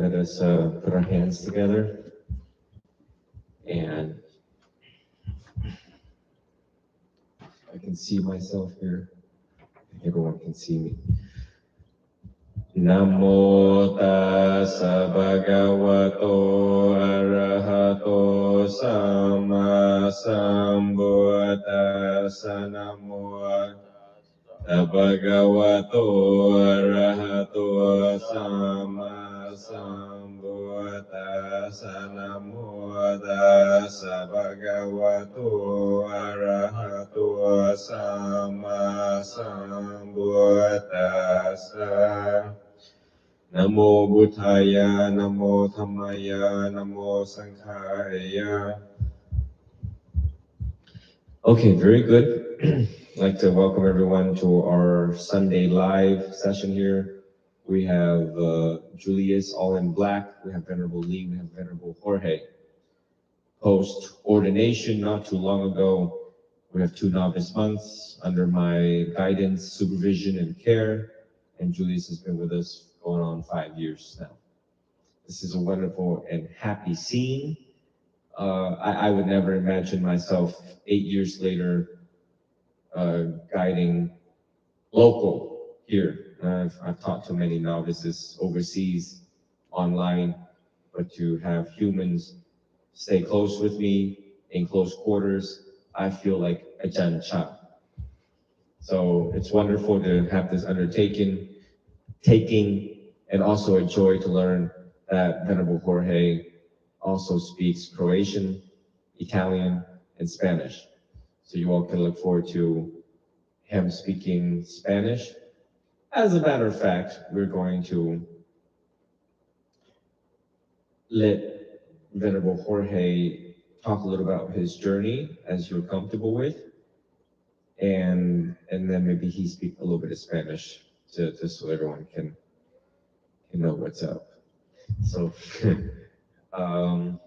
let us put our hands together and I can see myself here. Everyone can see me. Namo tassa bhagavato arahato samma sambuddhassa. Namo tassa bhagavato arahato samma sambuddhassa. Namo tassa bhagavato arahato samma sambuddhassa. Namo Buddhaya, Namo Dhammaya, Namo Sanghaya. Okay, very good. I'd like to welcome everyone to our Sunday live session here. We have Julius, all in black. We have Venerable Lee. We have Venerable Jorge. Post-ordination not too long ago, we have 2 novice monks under my guidance, supervision, and care. And Julius has been with us going on 5 years now. This is a wonderful and happy scene. I would never imagine myself 8 years later guiding local here. I've taught to many novices overseas, online, but to have humans stay close with me in close quarters, I feel like a Jan Cha. So it's wonderful to have this undertaking, and also a joy to learn that Venerable Jorge also speaks Croatian, Italian, and Spanish. So you all can look forward to him speaking Spanish. As a matter of fact, we're going to let Venerable Jorge talk a little about his journey as you're comfortable with, and then maybe he speak a little bit of Spanish so everyone can know what's up. So, oh,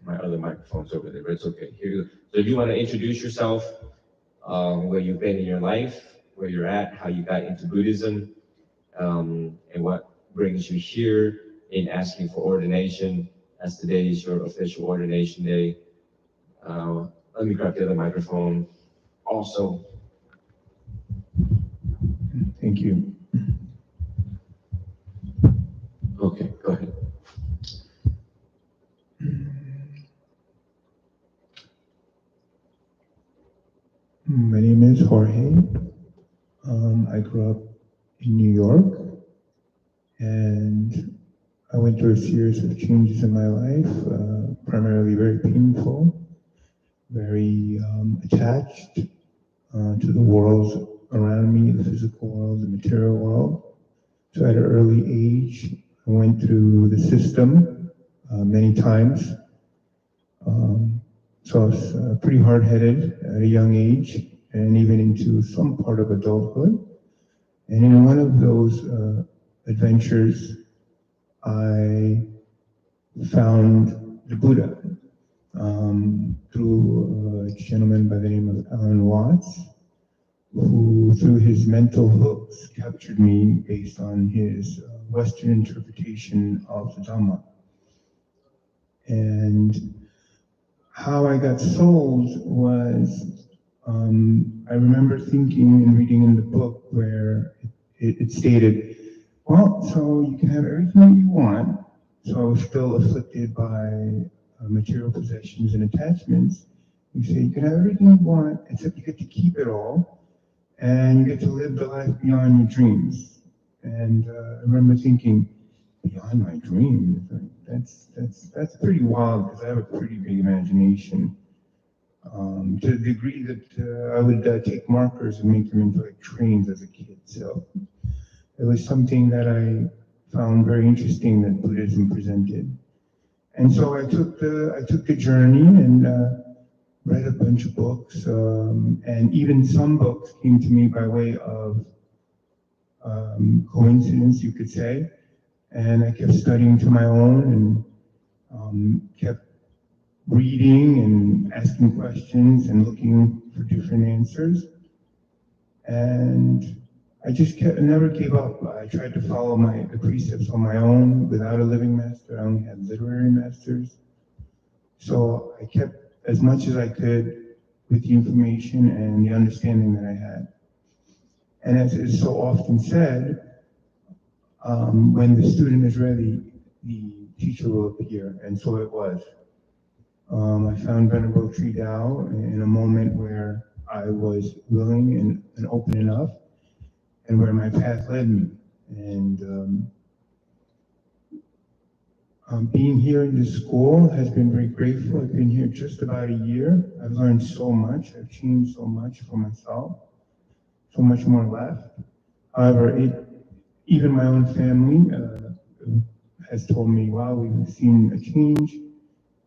my other microphone's over there, but it's okay. Here you go. So if you want to introduce yourself, where you've been in your life, where you're at, how you got into Buddhism, and what brings you here in asking for ordination, as today is your official ordination day. Let me grab the other microphone also. Thank you. Okay, go ahead. My name is Jorge. I grew up in New York, and I went through a series of changes in my life, primarily very painful, very attached to the world around me, the physical world, the material world. So at an early age, I went through the system many times. So I was pretty hard-headed at a young age, and even into some part of adulthood. And in one of those adventures, I found the Buddha through a gentleman by the name of Alan Watts, who through his mental hooks captured me based on his Western interpretation of the Dhamma. And how I got sold was, I remember thinking and reading in the book where it stated, well, so you can have everything you want. So I was still afflicted by material possessions and attachments. You say you can have everything you want, except you get to keep it all, and you get to live the life beyond your dreams. And I remember thinking, beyond my dreams, that's pretty wild, because I have a pretty big imagination. To the degree that I would take markers and make them into like trains as a kid. So it was something that I found very interesting that Buddhism presented. And so I took the journey and read a bunch of books, and even some books came to me by way of coincidence, you could say. And I kept studying to my own and kept reading and asking questions and looking for different answers. And never gave up. I tried to follow the precepts on my own without a living master. I only had literary masters. So I kept as much as I could with the information and the understanding that I had. And as is so often said, when the student is ready, the teacher will appear, and so it was. I found Venerable Tree Tao in a moment where I was willing and open enough, and where my path led me. And being here in this school has been very grateful. I've been here just about a year. I've learned so much. I've changed so much for myself. So much more left. However, even my own family has told me, wow, we've seen a change.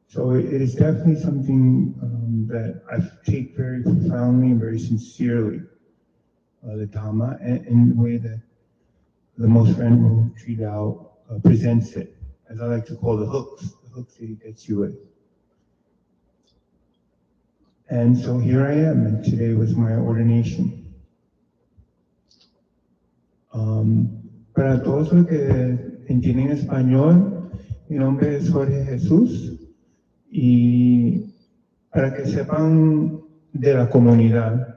So it is definitely something that I take very profoundly and very sincerely, the Dhamma, in the way that the most Venerable Tree Tao presents it, as I like to call the hooks that he gets you with. And so here I am, and today was my ordination. Para todos los que entienden español, mi nombre es Jorge Jesús, y para que sepan de la comunidad,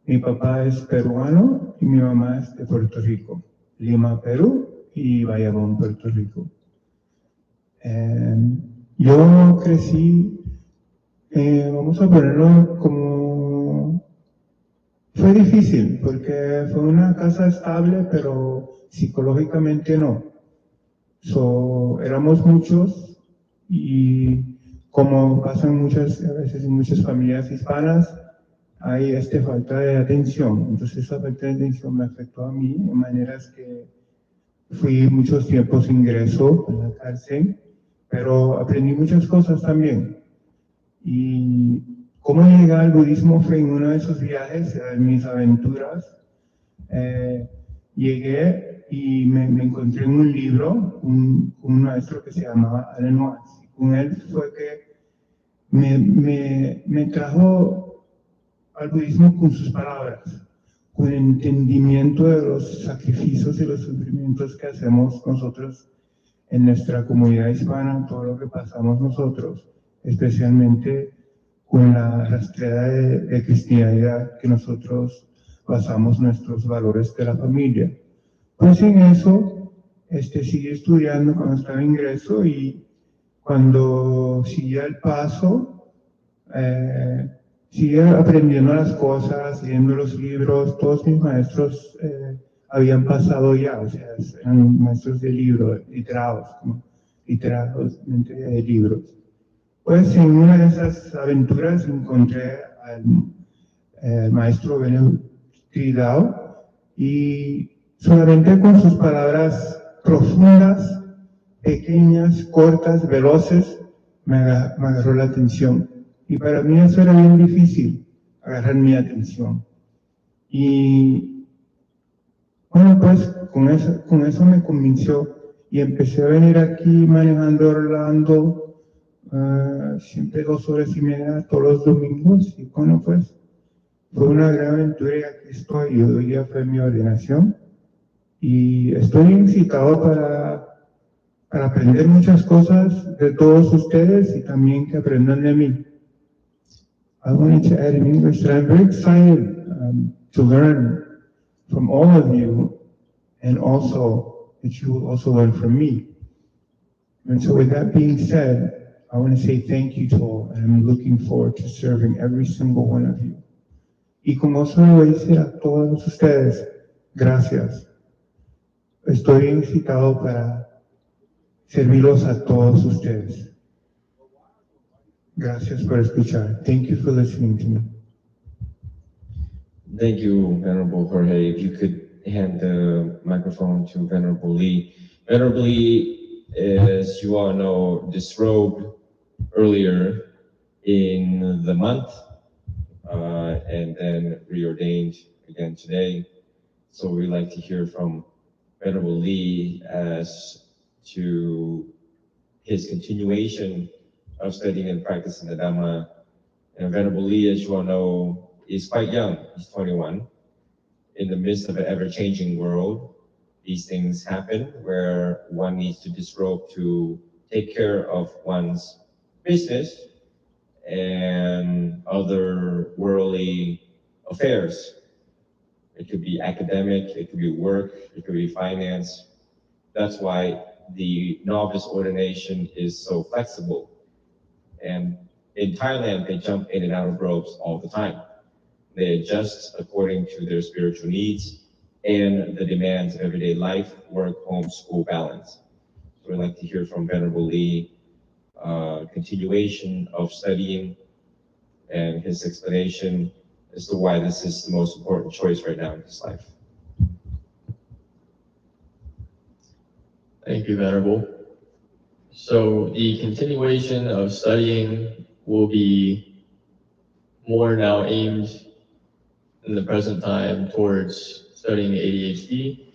mi papá es peruano y mi mamá es de Puerto Rico, Lima, Perú y Bayamón, Puerto Rico. Yo crecí, vamos a ponerlo como... Fue difícil porque fue una casa estable, pero psicológicamente no. Éramos muchos y como pasan a veces en muchas familias hispanas, hay falta de atención. Entonces esa falta de atención me afectó a mí de maneras que fui muchos tiempos ingreso en la cárcel, pero aprendí muchas cosas también. Y cómo llegué al budismo fue en uno de esos viajes, en mis aventuras. Llegué y me encontré en un libro, un maestro que se llamaba Alan Watts. Con él fue que me trajo al budismo con sus palabras, con el entendimiento de los sacrificios y los sufrimientos que hacemos nosotros en nuestra comunidad hispana, todo lo que pasamos nosotros, especialmente con la rastreada de cristianidad que nosotros basamos nuestros valores de la familia. Pues en eso seguí estudiando cuando estaba en ingreso, y cuando seguía el paso, seguía aprendiendo las cosas, leyendo los libros. Todos mis maestros habían pasado ya, o sea, eran maestros de libros, literalmente de libros. Pues en una de esas aventuras encontré al maestro Venerable Tree Tao, y solamente con sus palabras profundas, pequeñas, cortas, veloces, me agarró la atención. Y para mí eso era bien difícil, agarrar mi atención. Y bueno, pues con eso me convenció, y empecé a venir aquí manejando Orlando, siempre 2 horas y media todos los domingos, y bueno, pues fue una gran aventura, y aquí estoy. Hoy día fue mi ordenación, y estoy excitado para aprender muchas cosas de todos ustedes, y también que aprendan de mí. I wanted to add in English that I'm very excited to learn from all of you, and also that you will also learn from me. And so with that being said, I want to say thank you to all, and I'm looking forward to serving every single one of you. Y como eso lo voy a decir a todos ustedes, gracias. Estoy excitado para servirlos a todos ustedes. Gracias por escuchar. Thank you for listening to me. Thank you, Venerable Jorge. If you could hand the microphone to Venerable Lee. Venerable Lee, as you all know, disrobed earlier in the month, and then reordained again today. So we'd like to hear from Venerable Lee as to his continuation of studying and practicing the Dhamma. And Venerable Lee, as you all know, is quite young. He's 21. in the midst of an ever-changing world, these things happen where one needs to disrobe to take care of one's business and other worldly affairs. It could be academic, it could be work, it could be finance. That's why the novice ordination is so flexible. And in Thailand, they jump in and out of robes all the time. They adjust according to their spiritual needs and the demands of everyday life, work, home, school balance. So we'd like to hear from Venerable Lee, continuation of studying and his explanation as to why this is the most important choice right now in his life. Thank you, Venerable. So the continuation of studying will be more now aimed in the present time towards studying ADHD,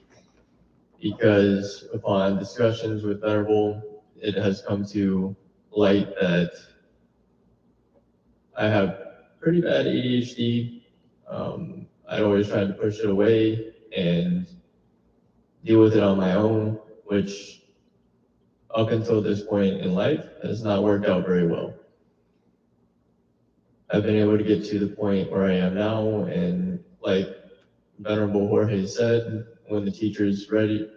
because upon discussions with Venerable, it has come to light that I have pretty bad ADHD. I always tried to push it away and deal with it on my own, which up until this point in life has not worked out very well. I've been able to get to the point where I am now, and like Venerable Jorge said, when the teacher is ready,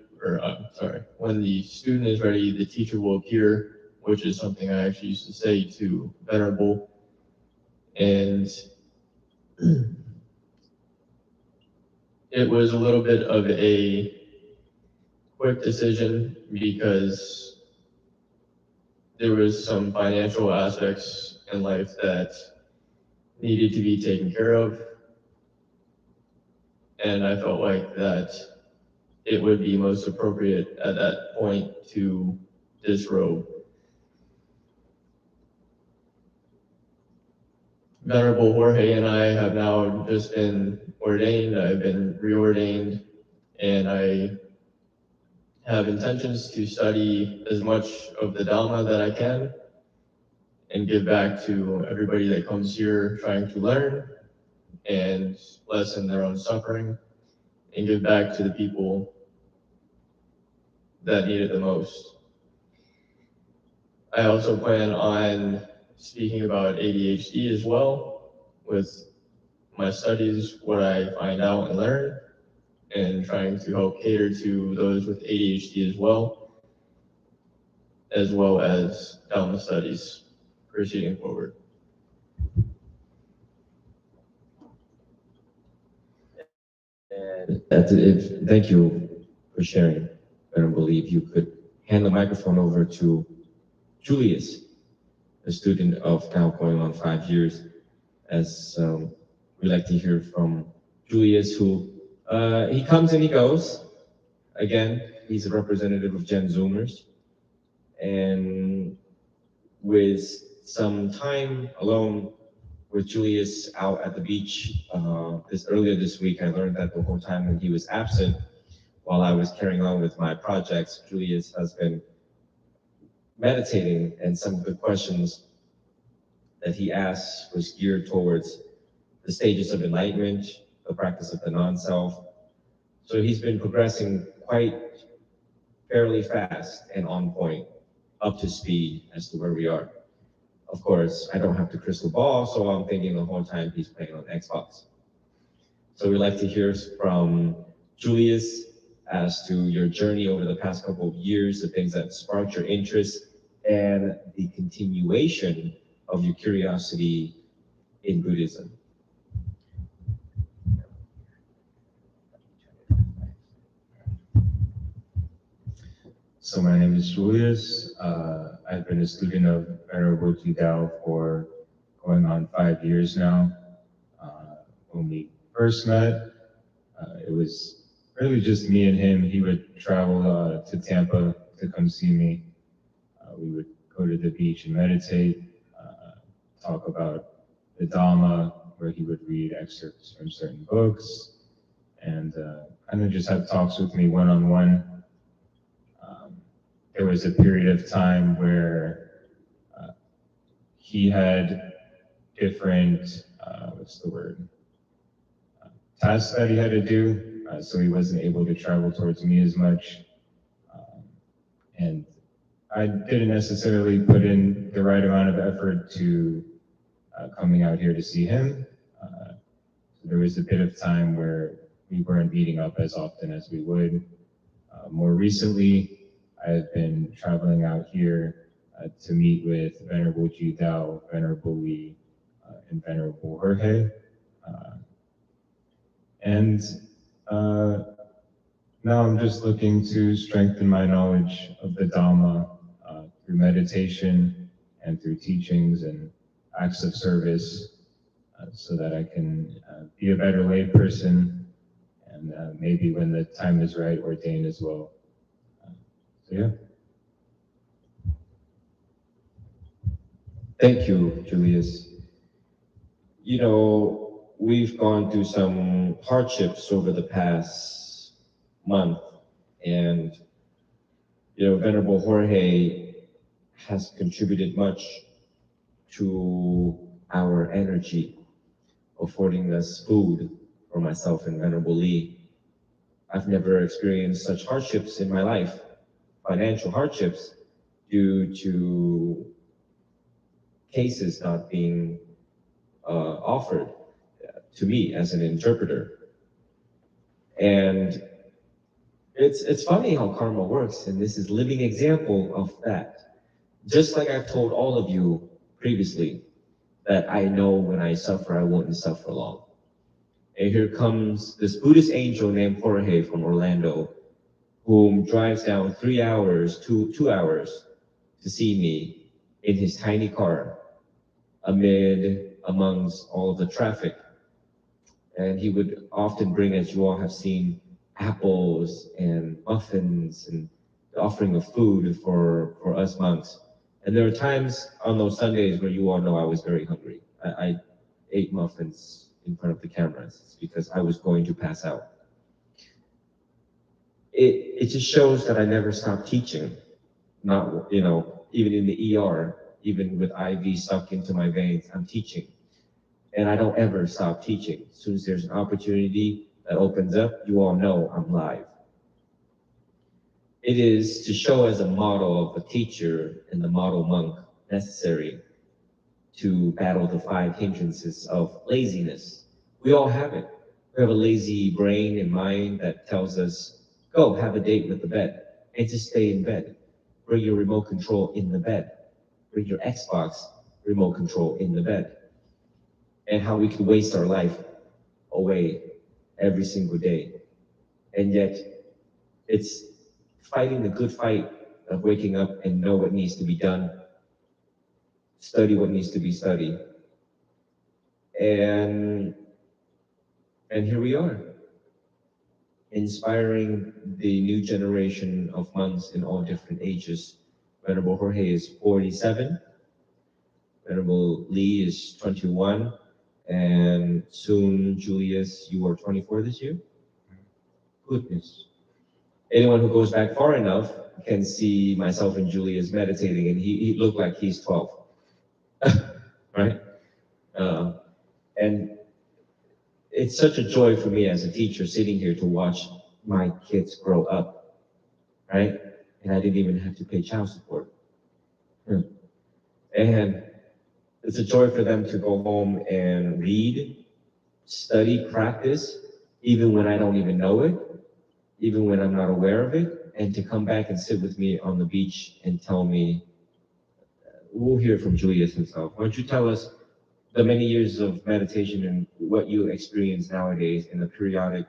when the student is ready, the teacher will appear, which is something I actually used to say to Venerable. And it was a little bit of a quick decision because there was some financial aspects in life that needed to be taken care of. And I felt like that it would be most appropriate at that point to disrobe. Venerable Jorge and I have now just been ordained. I've been reordained, and I have intentions to study as much of the Dhamma that I can and give back to everybody that comes here trying to learn and lessen their own suffering, and give back to the people that need it the most. I also plan on speaking about ADHD as well with my studies, what I find out and learn, and trying to help cater to those with ADHD as well as Dhamma studies proceeding forward. And thank you for sharing, Venerable Lee. If you could hand the microphone over to Julius, a student of now going on 5 years, as we'd like to hear from Julius, who he comes and he goes. Again, he's a representative of Gen Zoomers. And with some time alone with Julius out at the beach earlier this week, I learned that the whole time when he was absent, while I was carrying on with my projects, Julius has been meditating, and some of the questions that he asked was geared towards the stages of enlightenment, the practice of the non-self. So he's been progressing quite fairly fast and on point, up to speed as to where we are. Of course, I don't have the crystal ball, so I'm thinking the whole time he's playing on Xbox. So we'd like to hear from Julius as to your journey over the past couple of years, the things that sparked your interest, and the continuation of your curiosity in Buddhism. So my name is Julius. I've been a student of Venerable Lee for going on 5 years now. When we first met, it was really just me and him. He would travel to Tampa to come see me. We would go to the beach and meditate, talk about the Dhamma, where he would read excerpts from certain books, and kind of just have talks with me one-on-one. There was a period of time where he had different, tasks that he had to do, so he wasn't able to travel towards me as much. And I didn't necessarily put in the right amount of effort to coming out here to see him. So there was a bit of time where we weren't meeting up as often as we would. More recently, I've been traveling out here to meet with Venerable Jorge, Venerable Lee, and Venerable Jorge. And now I'm just looking to strengthen my knowledge of the Dhamma through meditation and through teachings and acts of service, so that I can be a better lay person, and maybe when the time is right, ordain as well. So yeah. Thank you, Julius. You know, we've gone through some hardships over the past month, and Venerable Jorge has contributed much to our energy, affording us food for myself and Venerable Lee. I've never experienced such hardships in my life, financial hardships, due to cases not being offered to me as an interpreter. And it's funny how karma works, and this is a living example of that. Just like I've told all of you previously, that I know when I suffer, I won't suffer long. And here comes this Buddhist angel named Jorge from Orlando, whom drives down 3 hours, 2 hours to see me in his tiny car amongst all of the traffic. And he would often bring, as you all have seen, apples and muffins and the offering of food for us monks. And there are times on those Sundays where you all know I was very hungry. I ate muffins in front of the cameras because I was going to pass out. It just shows that I never stopped teaching. Not, even in the ER, even with IV stuck into my veins, I'm teaching. And I don't ever stop teaching. As soon as there's an opportunity that opens up, you all know I'm live. It is to show as a model of a teacher and the model monk necessary to battle the 5 hindrances of laziness. We all have it. We have a lazy brain and mind that tells us, go have a date with the bed and just stay in bed. Bring your remote control in the bed. Bring your Xbox remote control in the bed. And how we can waste our life away every single day. And yet, it's fighting the good fight of waking up and know what needs to be done, study what needs to be studied. And here we are, inspiring the new generation of monks in all different ages. Venerable Jorge is 47, Venerable Lee is 21, and soon, Julius, you are 24 this year? Goodness. Anyone who goes back far enough can see myself and Julius meditating, and he looked like he's 12, right? And it's such a joy for me as a teacher sitting here to watch my kids grow up, right? And I didn't even have to pay child support. And it's a joy for them to go home and read, study, practice, even when I don't even know it, even when I'm not aware of it, and to come back and sit with me on the beach and tell me, we'll hear from Julius himself. Why don't you tell us the many years of meditation and what you experience nowadays in the periodic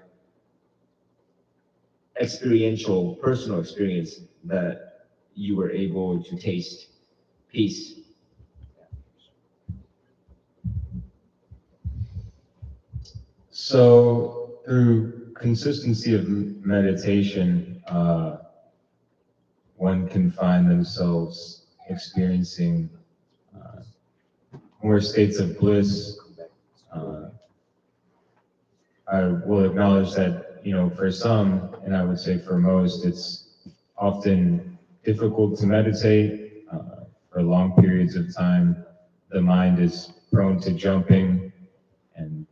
experiential, personal experience that you were able to taste peace. So through consistency of meditation, one can find themselves experiencing more states of bliss. I will acknowledge that, for some, and I would say for most, it's often difficult to meditate for long periods of time. The mind is prone to jumping and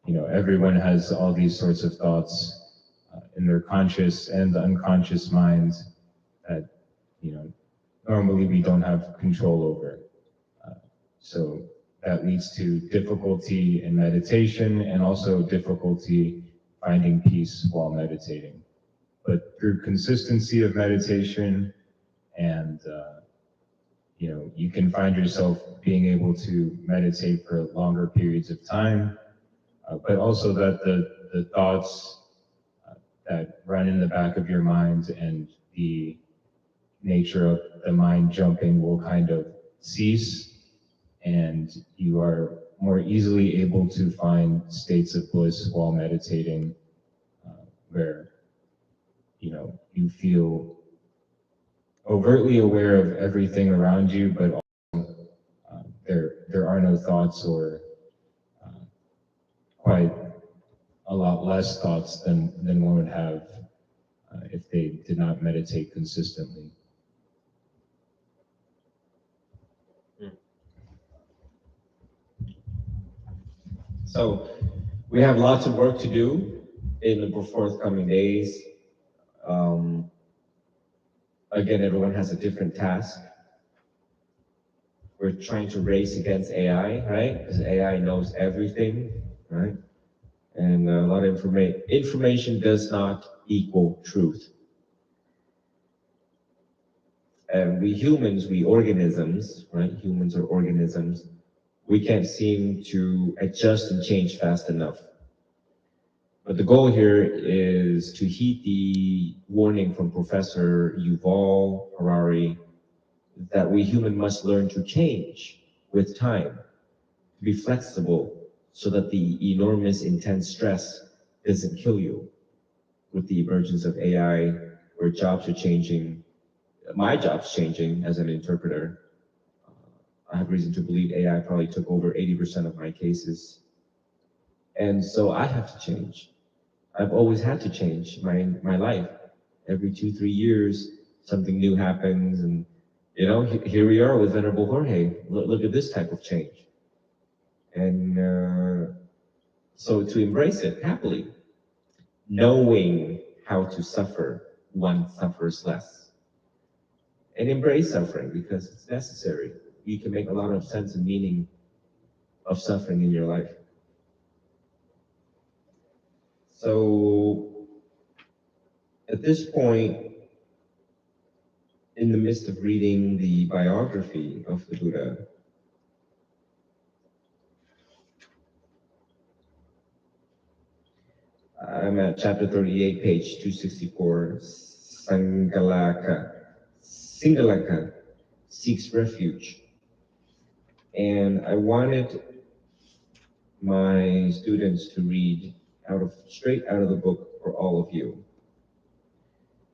everyone has all these sorts of thoughts in their conscious and unconscious minds that, normally we don't have control over. So that leads to difficulty in meditation and also difficulty finding peace while meditating. But through consistency of meditation and, you can find yourself being able to meditate for longer periods of time, but also that the thoughts that run in the back of your mind and the nature of the mind jumping will kind of cease, and you are more easily able to find states of bliss while meditating, where you feel overtly aware of everything around you, but also there are no thoughts, or quite a lot less thoughts than one would have if they did not meditate consistently. So we have lots of work to do in the forthcoming days. Again, everyone has a different task. We're trying to race against AI, right? Because AI knows everything, right? And a lot of information does not equal truth. And we humans, we organisms, right? Humans are organisms. We can't seem to adjust and change fast enough. But the goal here is to heed the warning from Professor Yuval Harari that we humans must learn to change with time, to be flexible, so that the enormous intense stress doesn't kill you. With the emergence of AI, where jobs are changing, my job's changing as an interpreter. I have reason to believe AI probably took over 80% of my cases. And so I have to change. I've always had to change my life. Every 2-3 years, something new happens, and here we are with Venerable Jorge. Look at this type of change. And so to embrace it happily, knowing how to suffer, one suffers less. And embrace suffering because it's necessary. You can make a lot of sense and meaning of suffering in your life. So at this point, in the midst of reading the biography of the Buddha, I'm at chapter 38, page 264, Singalaka seeks refuge. And I wanted my students to read straight out of the book for all of you,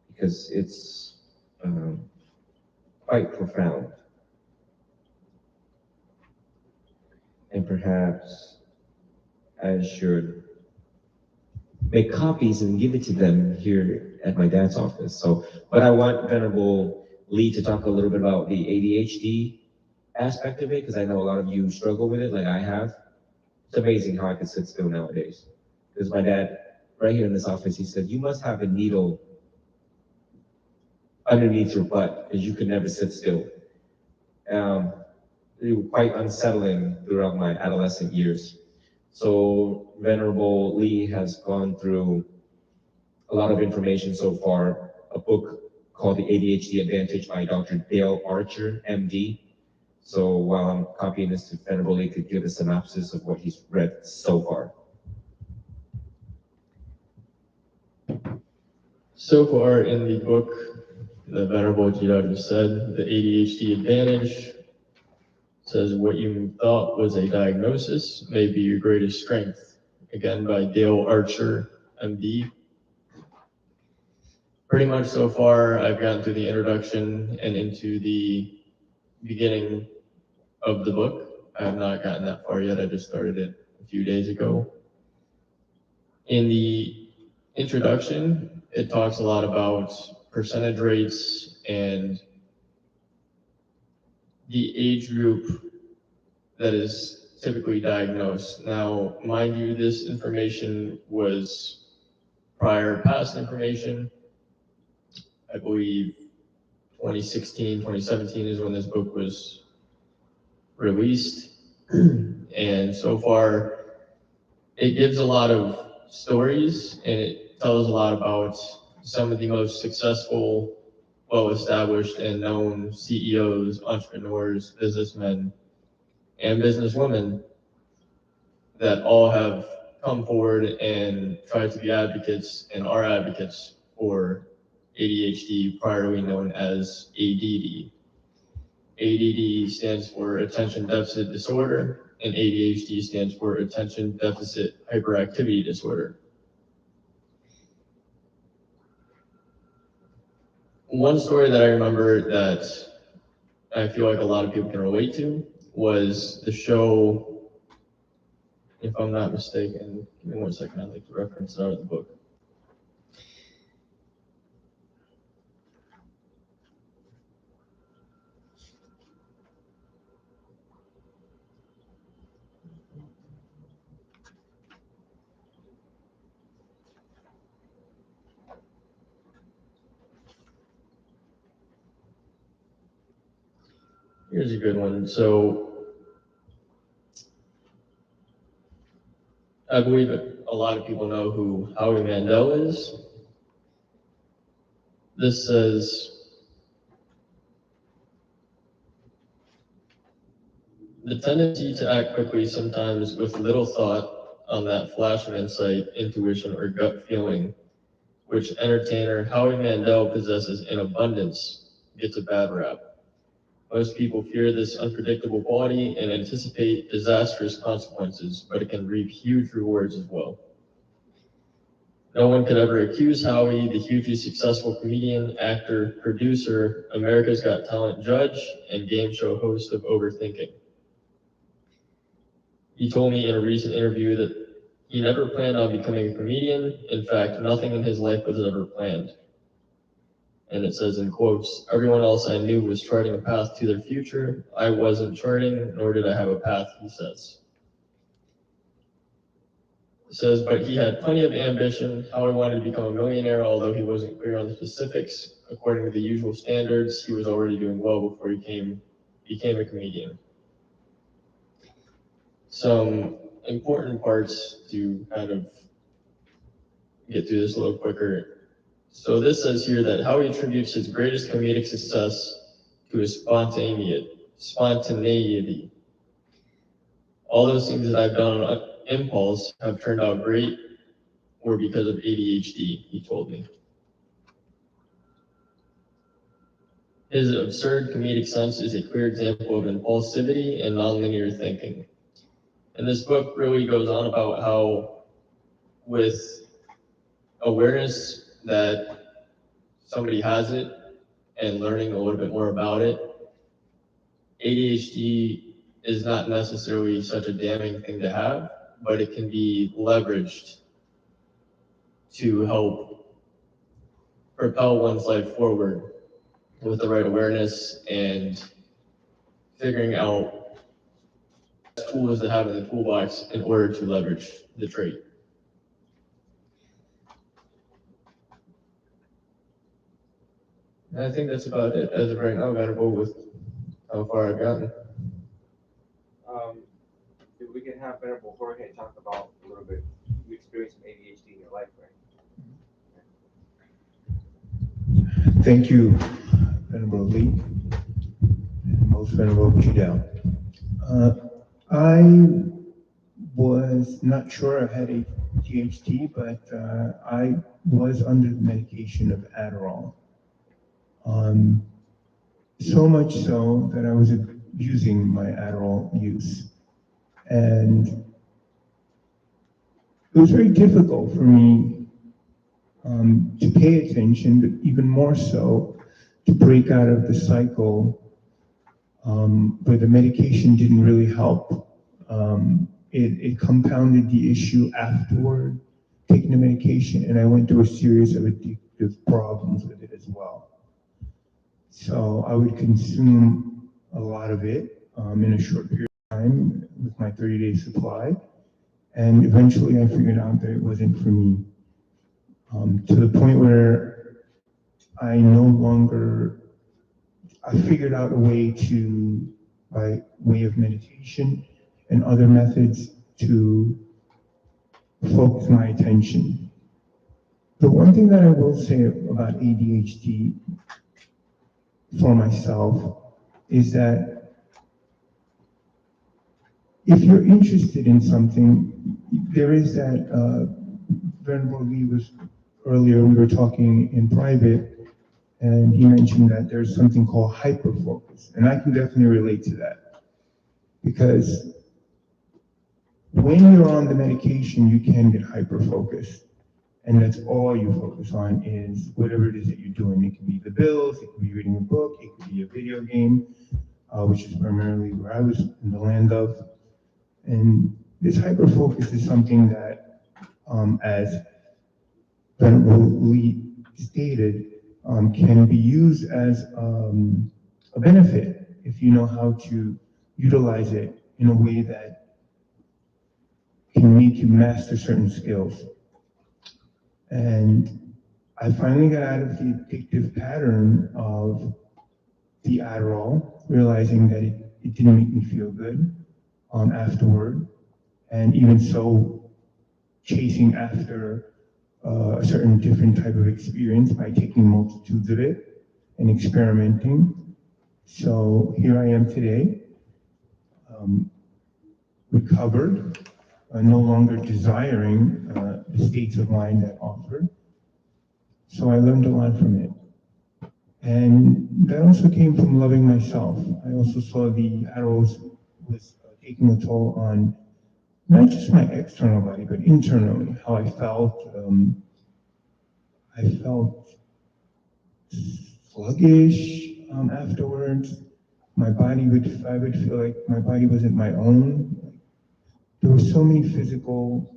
because it's quite profound. And perhaps I should make copies and give it to them here at my dad's office. So, but I want Venerable Lee to talk a little bit about the ADHD aspect of it, because I know a lot of you struggle with it like I have. It's amazing how I can sit still nowadays. Because my dad, right here in this office, he said, you must have a needle underneath your butt, because you can never sit still. It was quite unsettling throughout my adolescent years. So Venerable Lee has gone through a lot of information so far, a book called The ADHD Advantage by Dr. Dale Archer, MD. So while I'm copying this, Venerable Lee could give a synopsis of what he's read so far. So far in the book, the Venerable Jiradu said, the ADHD Advantage says what you thought was a diagnosis may be your greatest strength. Again, by Dale Archer, MD. Pretty much so far, I've gotten through the introduction and into the beginning of the book. I have not gotten that far yet. I just started it a few days ago. In the introduction, it talks a lot about percentage rates and the age group that is typically diagnosed. Now, mind you, this information was prior past information. I believe 2016, 2017 is when this book was released. And so far, it gives a lot of stories and it tells a lot about some of the most successful, well-established and known CEOs, entrepreneurs, businessmen, and businesswomen that all have come forward and tried to be advocates and are advocates for ADHD, priorly known as ADD. ADD stands for Attention Deficit Disorder, and ADHD stands for Attention Deficit Hyperactivity Disorder. One story that I remember that I feel like a lot of people can relate to was the show, if I'm not mistaken, give me 1 second, I'd like to reference it out of the book. Here's a good one. So I believe a lot of people know who Howie Mandel is. This says, the tendency to act quickly, sometimes with little thought on that flash of insight, intuition, or gut feeling, which entertainer Howie Mandel possesses in abundance, gets a bad rap. Most people fear this unpredictable quality and anticipate disastrous consequences, but it can reap huge rewards as well. No one could ever accuse Howie, the hugely successful comedian, actor, producer, America's Got Talent judge, and game show host of overthinking. He told me in a recent interview that he never planned on becoming a comedian. In fact, nothing in his life was ever planned. And it says in quotes, everyone else I knew was charting a path to their future. I wasn't charting, nor did I have a path, he says. It says, but he had plenty of ambition. Howie wanted to become a millionaire, although he wasn't clear on the specifics. According to the usual standards, he was already doing well before he became a comedian. Some important parts to kind of get through this a little quicker. So this says here that Howie attributes his greatest comedic success to his spontaneity. All those things that I've done on impulse have turned out great or because of ADHD, he told me. His absurd comedic sense is a clear example of impulsivity and nonlinear thinking. And this book really goes on about how with awareness that somebody has it and learning a little bit more about it, ADHD is not necessarily such a damning thing to have, but it can be leveraged to help propel one's life forward with the right awareness and figuring out tools to have in the toolbox in order to leverage the trait. And I think that's about it as of right now, Venerable, with how far I've gotten. If we can have Venerable Jorge talk about a little bit, you experienced some ADHD in your life, right? Thank you, Venerable Lee, and most Venerable Julius. I was not sure I had ADHD, but I was under the medication of Adderall. So much so that I was abusing my Adderall use. And it was very difficult for me to pay attention, but even more so to break out of the cycle where the medication didn't really help. It compounded the issue afterward, taking the medication, and I went through a series of addictive problems with it as well. So I would consume a lot of it in a short period of time with my 30-day supply. And eventually I figured out that it wasn't for me. To the point where I figured out a way to, by way of meditation and other methods, to focus my attention. The one thing that I will say about ADHD for myself is that if you're interested in something, there is that, Venerable Lee was, earlier we were talking in private, and he mentioned that there's something called hyperfocus, and I can definitely relate to that. Because when you're on the medication, you can get hyperfocused, and that's all you focus on is whatever it is that you're doing. It could be the bills, it could be reading a book, it could be a video game, which is primarily where I was in the land of. And this hyperfocus is something that, as Venerable Lee stated, can be used as a benefit if you know how to utilize it in a way that can make you master certain skills. And I finally got out of the addictive pattern of the Adderall, realizing that it didn't make me feel good afterward. And even so, chasing after a certain different type of experience by taking multitudes of it and experimenting. So here I am today, recovered, no longer desiring the states of mind that offered. So I learned a lot from it. And that also came from loving myself. I also saw the arrows was taking a toll on not just my external body, but internally, how I felt. I felt sluggish afterwards. I would feel like my body wasn't my own. There were so many physical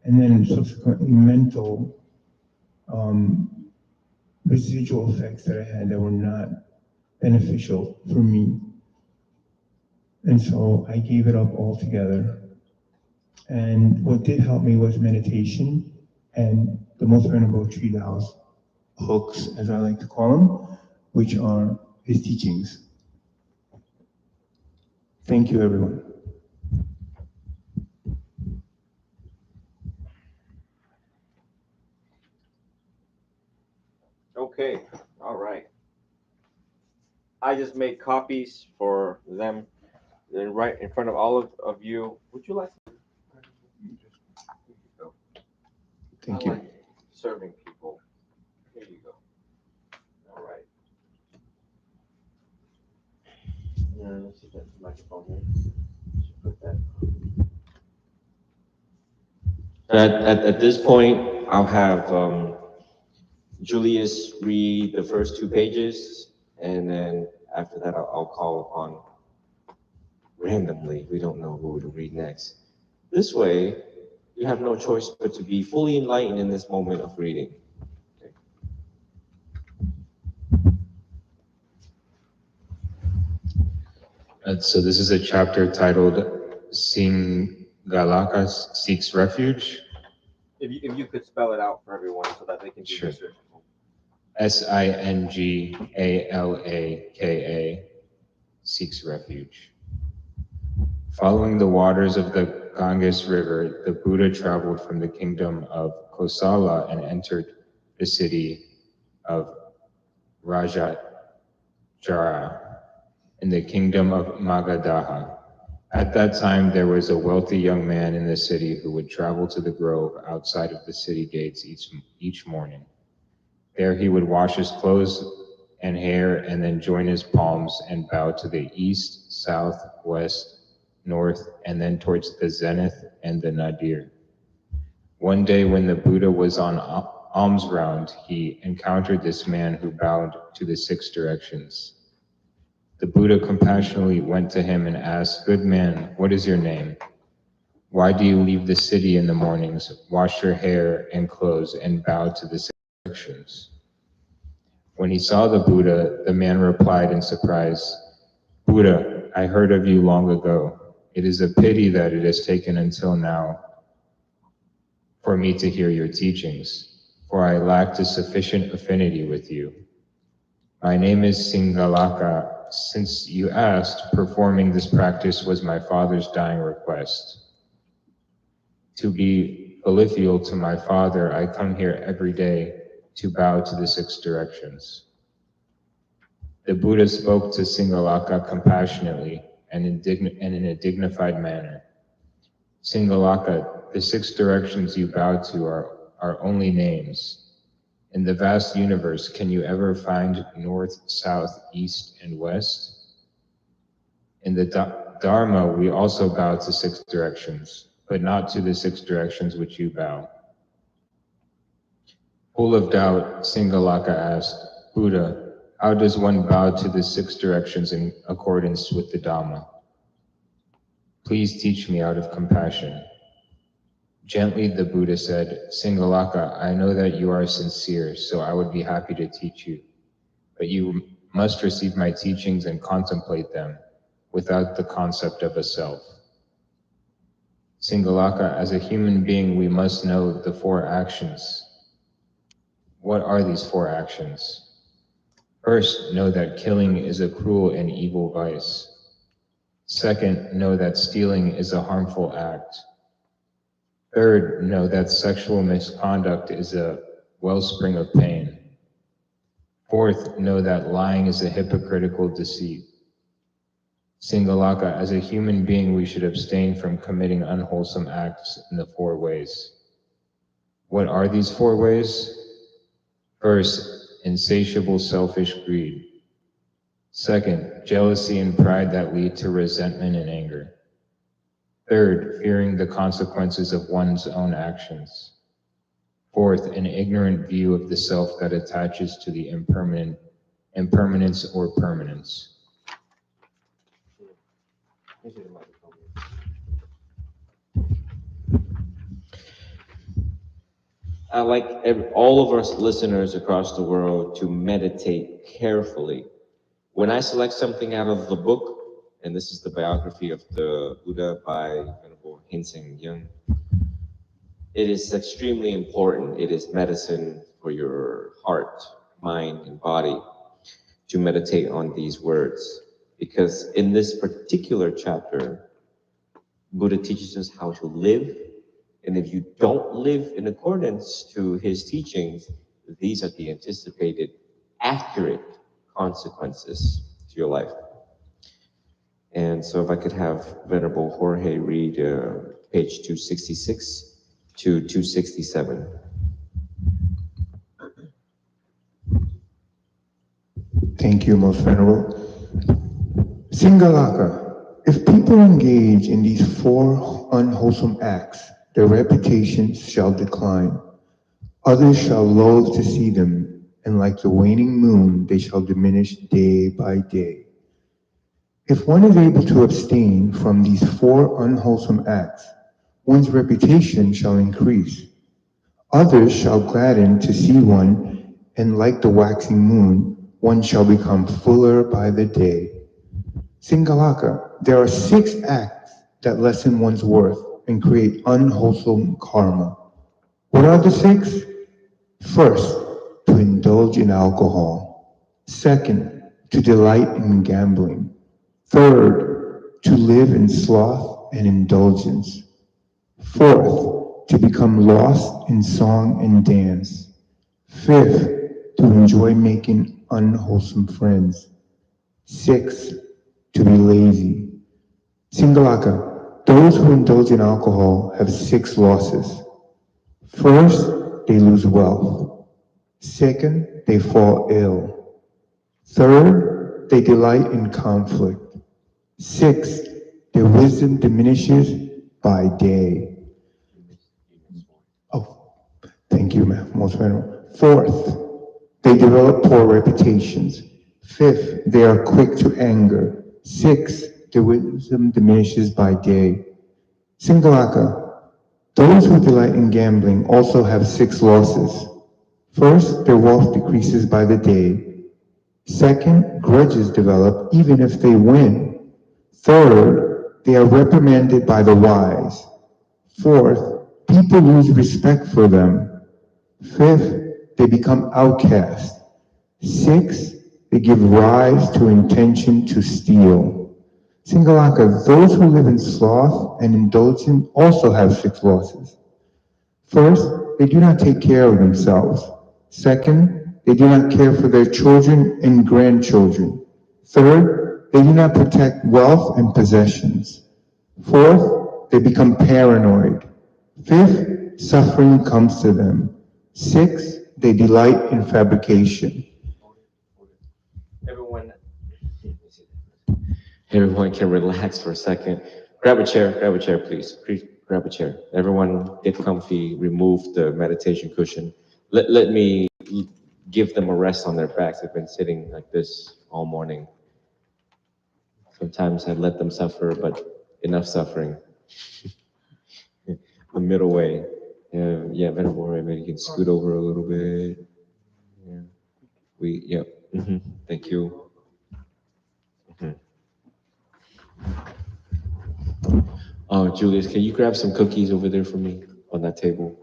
and then subsequently mental residual effects that I had that were not beneficial for me. And so I gave it up altogether. And what did help me was meditation and the most venerable tree house hooks, as I like to call them, which are his teachings. Thank you, everyone. Okay, all right. I just made copies for them. Then right in front of all of you, would you like to? Thank I you. like serving people. Here you go. All right. Yeah, let's see that microphone here. Should put that. At this point, I'll have Julius read the first 2 pages, and then after that, I'll call upon randomly. We don't know who to read next. This way, you have no choice but to be fully enlightened in this moment of reading. Okay. So this is a chapter titled Singalakas Seeks Refuge. If you could spell it out for everyone so that they can do Sure. research. Singalaka seeks refuge. Following the waters of the Ganges River, the Buddha traveled from the kingdom of Kosala and entered the city of Rajajara in the kingdom of Magadha. At that time, there was a wealthy young man in the city who would travel to the grove outside of the city gates each morning. There he would wash his clothes and hair and then join his palms and bow to the east, south, west, north, and then towards the zenith and the nadir. One day when the Buddha was on alms round, he encountered this man who bowed to the 6 directions. The Buddha compassionately went to him and asked, "Good man, what is your name? Why do you leave the city in the mornings, wash your hair and clothes, and bow to the 6 directions?" When he saw the Buddha, the man replied in surprise, "Buddha, I heard of you long ago. It is a pity that it has taken until now for me to hear your teachings, for I lacked a sufficient affinity with you. My name is Singalaka. Since you asked, performing this practice was my father's dying request. To be filial to my father, I come here every day to bow to the 6 directions. The Buddha spoke to Singalaka compassionately and in a dignified manner. Singalaka, the 6 directions you bow to are only names. In the vast universe, can you ever find north, south, east, and west? In the Dharma, we also bow to 6 directions, but not to the 6 directions which you bow. Full of doubt, Singalaka asked, Buddha, how does one bow to the 6 directions in accordance with the Dhamma? Please teach me out of compassion. Gently, the Buddha said, Singalaka, I know that you are sincere, so I would be happy to teach you. But you must receive my teachings and contemplate them without the concept of a self. Singalaka, as a human being, we must know the 4 actions. What are these 4 actions? First, know that killing is a cruel and evil vice. Second, know that stealing is a harmful act. Third, know that sexual misconduct is a wellspring of pain. Fourth, know that lying is a hypocritical deceit. Singalaka, as a human being, we should abstain from committing unwholesome acts in the 4 ways. What are these 4 ways? First, insatiable selfish greed. Second, jealousy and pride that lead to resentment and anger. Third, fearing the consequences of one's own actions. Fourth, an ignorant view of the self that attaches to the impermanence or permanence. I'd like all of our listeners across the world to meditate carefully. When I select something out of the book, and this is the biography of the Buddha by Venerable Lee, it is extremely important. It is medicine for your heart, mind, and body to meditate on these words. Because in this particular chapter, Buddha teaches us how to live. And if you don't live in accordance to his teachings, these are the anticipated accurate consequences to your life. And so if I could have Venerable Jorge read page 266 to 267. Thank you, Most Venerable. Singalaka, if people engage in these 4 unwholesome acts, their reputations shall decline. Others shall loathe to see them, and like the waning moon, they shall diminish day by day. If one is able to abstain from these 4 unwholesome acts, one's reputation shall increase. Others shall gladden to see one, and like the waxing moon, one shall become fuller by the day. Singalaka, there are 6 acts that lessen one's worth and create unwholesome karma. What are the 6? First, to indulge in alcohol. Second, to delight in gambling. Third, to live in sloth and indulgence. Fourth, to become lost in song and dance. Fifth, to enjoy making unwholesome friends. Sixth, to be lazy. Singalaka, those who indulge in alcohol have 6 losses. First, they lose wealth. Second, they fall ill. Third, they delight in conflict. Sixth, their wisdom diminishes by day. Oh, thank you, Most Venerable. Fourth, they develop poor reputations. Fifth, they are quick to anger. Sixth, their wisdom diminishes by day. Singalaka, those who delight in gambling also have 6 losses. First, their wealth decreases by the day. Second, grudges develop even if they win. Third, they are reprimanded by the wise. Fourth, people lose respect for them. Fifth, they become outcast. Sixth, they give rise to intention to steal. Singalaka, those who live in sloth and indulgence also have 6 losses. First, they do not take care of themselves. Second, they do not care for their children and grandchildren. Third, they do not protect wealth and possessions. Fourth, they become paranoid. Fifth, suffering comes to them. Sixth, they delight in fabrication. Everyone can relax for a second. Grab a chair, please. Please grab a chair. Everyone get comfy, remove the meditation cushion. Let me give them a rest on their backs. They've been sitting like this all morning. Sometimes I let them suffer, but enough suffering. The middle way. Yeah, Venerable Jorge, maybe you can scoot over a little bit. Yeah, thank you. Oh, Julius, can you grab some cookies over there for me on that table?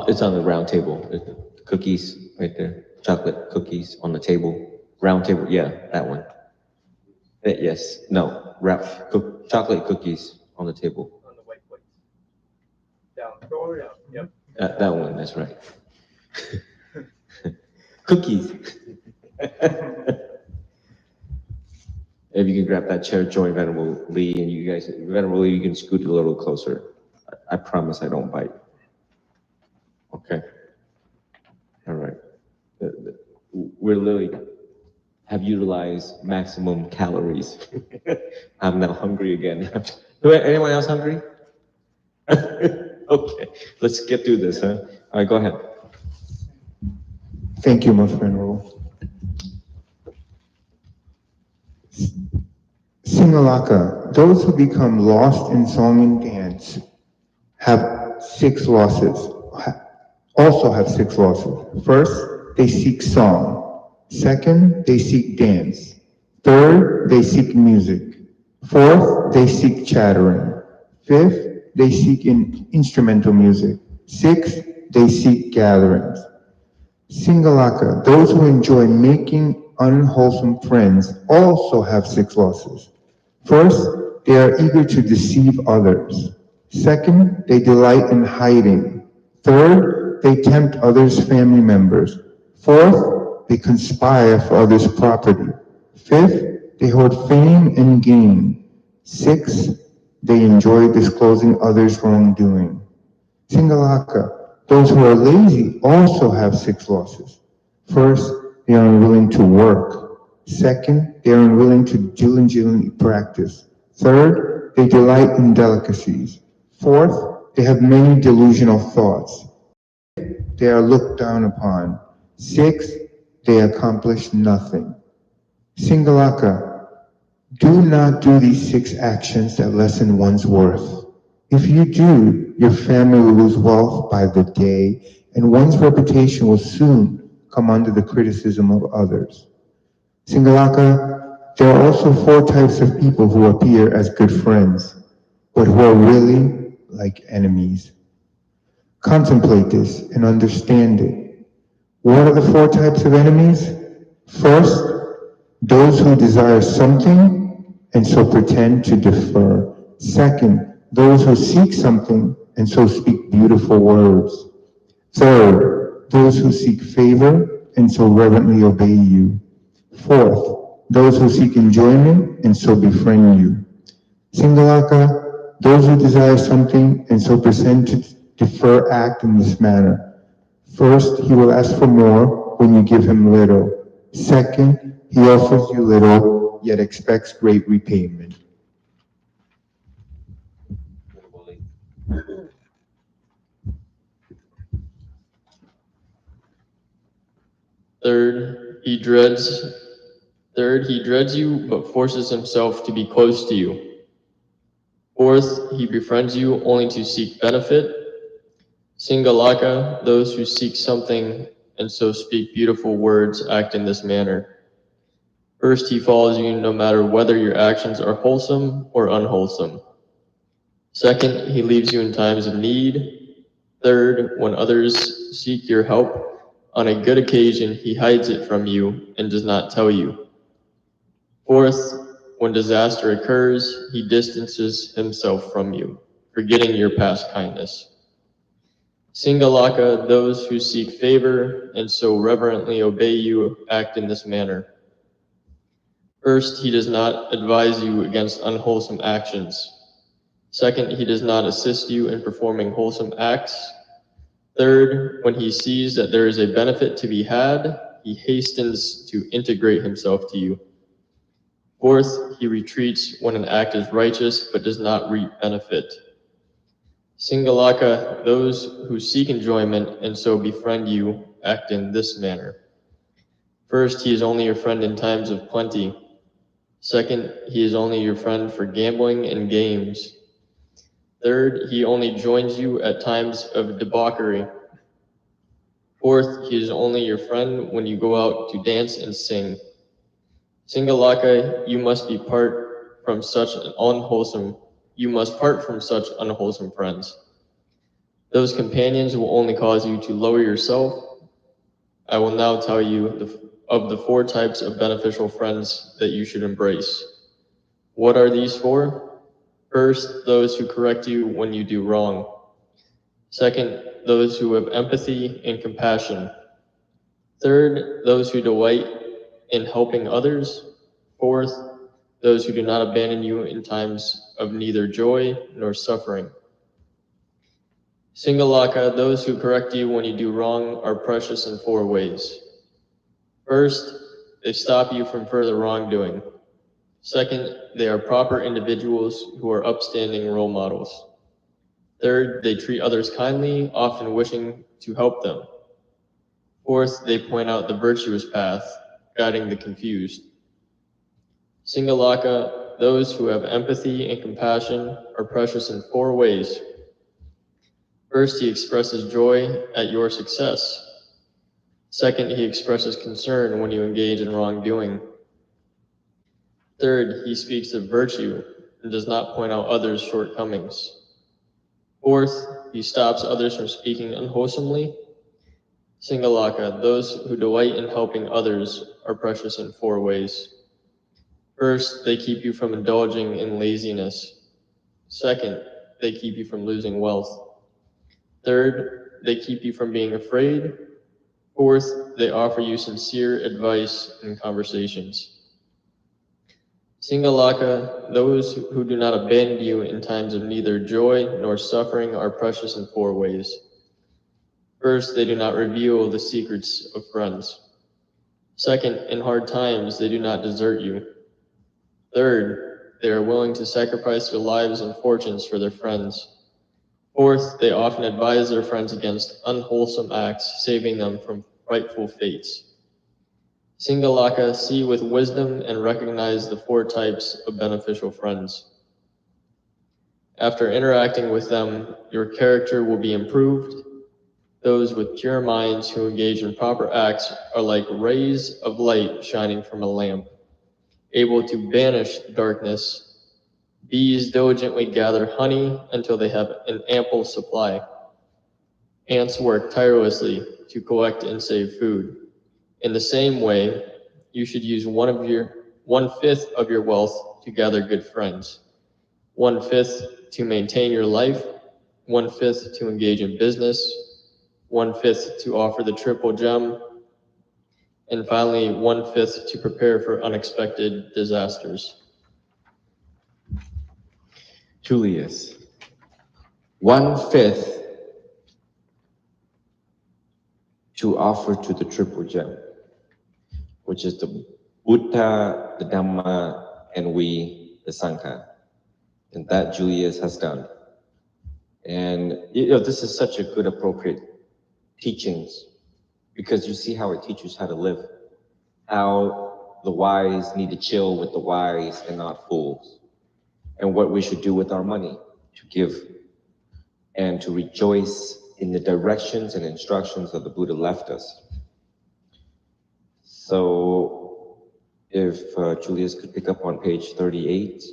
It's on the round table. Cookies right there. Chocolate cookies on the table. Round table, yeah, that one. Yes, no, chocolate cookies on the table. On the white plates. Down, go down, yep. That one, that's right. Cookies. If you can grab that chair, join Venerable Lee, and you guys, Venerable Lee, you can scoot a little closer. I promise I don't bite. Okay. All right. We're literally have utilized maximum calories. I'm now hungry again. Anyone else hungry? Okay, let's get through this, huh? All right, go ahead. Thank you, Most Venerable. Singalaka, those who become lost in song and dance have 6 losses, also have 6 losses. First, they seek song. Second, they seek dance. Third, they seek music. Fourth, they seek chattering. Fifth, they seek instrumental music. Sixth, they seek gatherings. Singalaka, those who enjoy making unwholesome friends also have 6 losses. First, they are eager to deceive others. Second, they delight in hiding. Third, they tempt others' family members. Fourth, they conspire for others' property. Fifth, they hoard fame and gain. Sixth, they enjoy disclosing others' wrongdoing. Singalaka, those who are lazy also have 6 losses. First, they are unwilling to work. Second, they are unwilling to diligently practice. Third, they delight in delicacies. Fourth, they have many delusional thoughts. They are looked down upon. Sixth, they accomplish nothing. Singalaka, do not do these 6 actions that lessen one's worth. If you do, your family will lose wealth by the day, and one's reputation will soon come under the criticism of others. Singalaka, there are also 4 types of people who appear as good friends, but who are really like enemies. Contemplate this and understand it. What are the 4 types of enemies? First, those who desire something and so pretend to defer. Second, those who seek something and so speak beautiful words. Third, those who seek favor and so reverently obey you. Fourth, those who seek enjoyment and so befriend you. Singalaka, those who desire something and so pretend to defer act in this manner. First, he will ask for more when you give him little. Second, he offers you little, yet expects great repayment. Third, he dreads you, but forces himself to be close to you. Fourth, he befriends you only to seek benefit. Singalaka, those who seek something and so speak beautiful words act in this manner. First, he follows you no matter whether your actions are wholesome or unwholesome. Second, he leaves you in times of need. Third, when others seek your help, on a good occasion, he hides it from you and does not tell you. Fourth, when disaster occurs, he distances himself from you, forgetting your past kindness. Singalaka, those who seek favor and so reverently obey you act in this manner. First, he does not advise you against unwholesome actions. Second, he does not assist you in performing wholesome acts. Third, when he sees that there is a benefit to be had, he hastens to integrate himself to you. Fourth, he retreats when an act is righteous but does not reap benefit. Singalaka, those who seek enjoyment and so befriend you, act in this manner. First, he is only your friend in times of plenty. Second, he is only your friend for gambling and games. Third, he only joins you at times of debauchery. Fourth, he is only your friend when you go out to dance and sing. Singalaka, you must part from such unwholesome friends. Those companions will only cause you to lower yourself. I will now tell you of the 4 types of beneficial friends that you should embrace. What are these 4? First, those who correct you when you do wrong. Second, those who have empathy and compassion. Third, those who delight in helping others. Fourth, those who do not abandon you in times of neither joy nor suffering. Singalaka, those who correct you when you do wrong are precious in 4 ways. First, they stop you from further wrongdoing. Second, they are proper individuals who are upstanding role models. Third, they treat others kindly, often wishing to help them. Fourth, they point out the virtuous path, guiding the confused. Singalaka, those who have empathy and compassion are precious in 4 ways. First, he expresses joy at your success. Second, he expresses concern when you engage in wrongdoing. Third, he speaks of virtue and does not point out others' shortcomings. Fourth, he stops others from speaking unwholesomely. Singalaka, those who delight in helping others are precious in 4 ways. First, they keep you from indulging in laziness. Second, they keep you from losing wealth. Third, they keep you from being afraid. Fourth, they offer you sincere advice in conversations. Singalaka, those who do not abandon you in times of neither joy nor suffering are precious in 4 ways. First, they do not reveal the secrets of friends. Second, in hard times, they do not desert you. Third, they are willing to sacrifice their lives and fortunes for their friends. Fourth, they often advise their friends against unwholesome acts, saving them from frightful fates. Singalaka, see with wisdom and recognize the 4 types of beneficial friends. After interacting with them, your character will be improved. Those with pure minds who engage in proper acts are like rays of light shining from a lamp, able to banish darkness. Bees diligently gather honey until they have an ample supply. Ants work tirelessly to collect and save food. In the same way, you should use 1/5 of your wealth to gather good friends, 1/5 to maintain your life, 1/5 to engage in business, 1/5 to offer the triple gem, and finally 1/5 to prepare for unexpected disasters. Julius, 1/5 to offer to the triple gem, which is the Buddha, the Dhamma, and we, the Sangha. And that Julius has done. And this is such a good, appropriate teachings, because you see how it teaches how to live, how the wise need to chill with the wise and not fools. and what we should do with our money to give and to rejoice in the directions and instructions that the Buddha left us. So if Julius could pick up on page 38.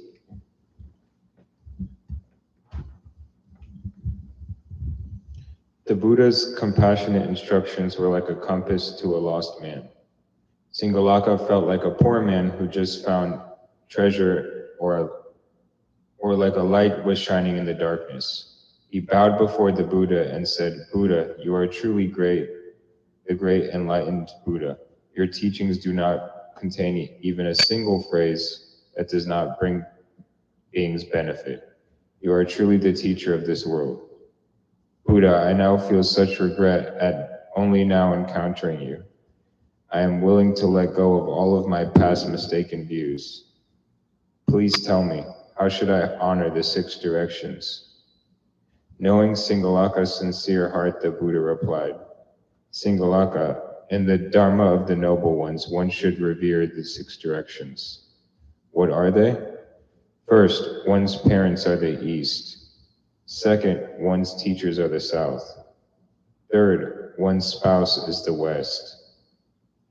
The Buddha's compassionate instructions were like a compass to a lost man. Singalaka felt like a poor man who just found treasure, or like a light was shining in the darkness. He bowed before the Buddha and said, "Buddha, you are truly great, the great enlightened Buddha. Your teachings do not contain even a single phrase that does not bring beings benefit. You are truly the teacher of this world. Buddha, I now feel such regret at only now encountering you. I am willing to let go of all of my past mistaken views. Please tell me, how should I honor the 6 directions?" Knowing Singalaka's sincere heart, the Buddha replied, "Singalaka, in the Dharma of the Noble Ones, one should revere the 6 directions. What are they? First, one's parents are the East. Second, one's teachers are the South. Third, one's spouse is the West.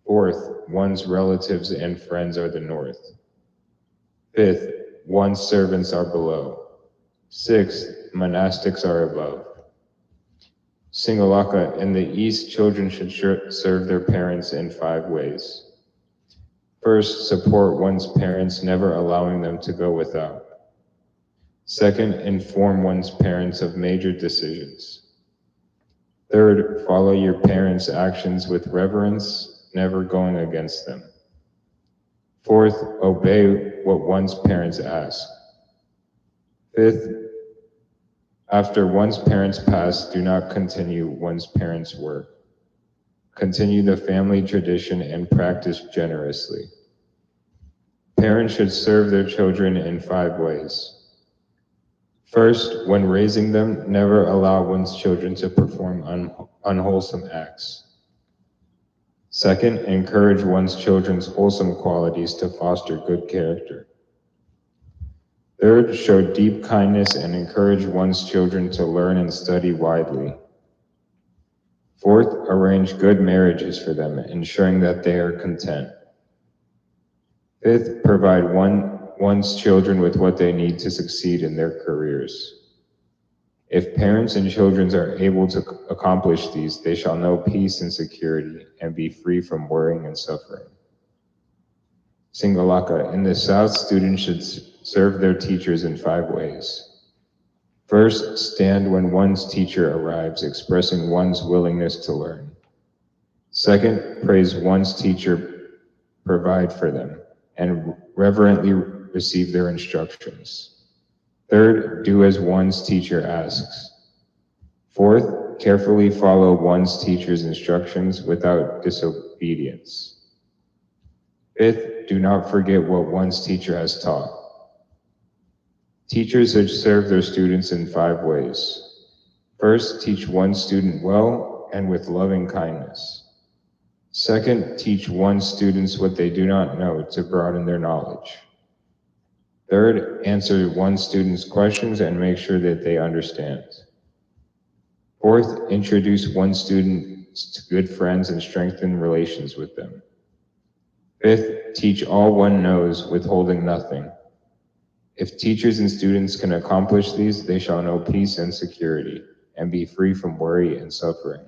Fourth, one's relatives and friends are the North. Fifth, one's servants are below. Sixth, monastics are above. Singalaka, in the East, children should serve their parents in 5 ways. First, support one's parents, never allowing them to go without. Second, inform one's parents of major decisions. Third, follow your parents' actions with reverence, never going against them. Fourth, obey what one's parents ask. Fifth, after one's parents pass, do not continue one's parents' work. Continue the family tradition and practice generously. Parents should serve their children in 5 ways. First, when raising them, never allow one's children to perform unwholesome acts. Second, encourage one's children's wholesome qualities to foster good character. Third, show deep kindness and encourage one's children to learn and study widely. Fourth, arrange good marriages for them, ensuring that they are content. Fifth, provide one's children with what they need to succeed in their careers. If parents and children are able to accomplish these, they shall know peace and security and be free from worrying and suffering. Singalaka, in the South, students should serve their teachers in 5 ways. First, stand when one's teacher arrives, expressing one's willingness to learn. Second, praise one's teacher, provide for them, and reverently receive their instructions. Third, do as one's teacher asks. Fourth, carefully follow one's teacher's instructions without disobedience. Fifth, do not forget what one's teacher has taught. Teachers should serve their students in 5 ways. First, teach one student well and with loving kindness. Second, teach one's students what they do not know to broaden their knowledge. Third, answer one student's questions and make sure that they understand. Fourth, introduce one student to good friends and strengthen relations with them. Fifth, teach all one knows, withholding nothing. If teachers and students can accomplish these, they shall know peace and security and be free from worry and suffering.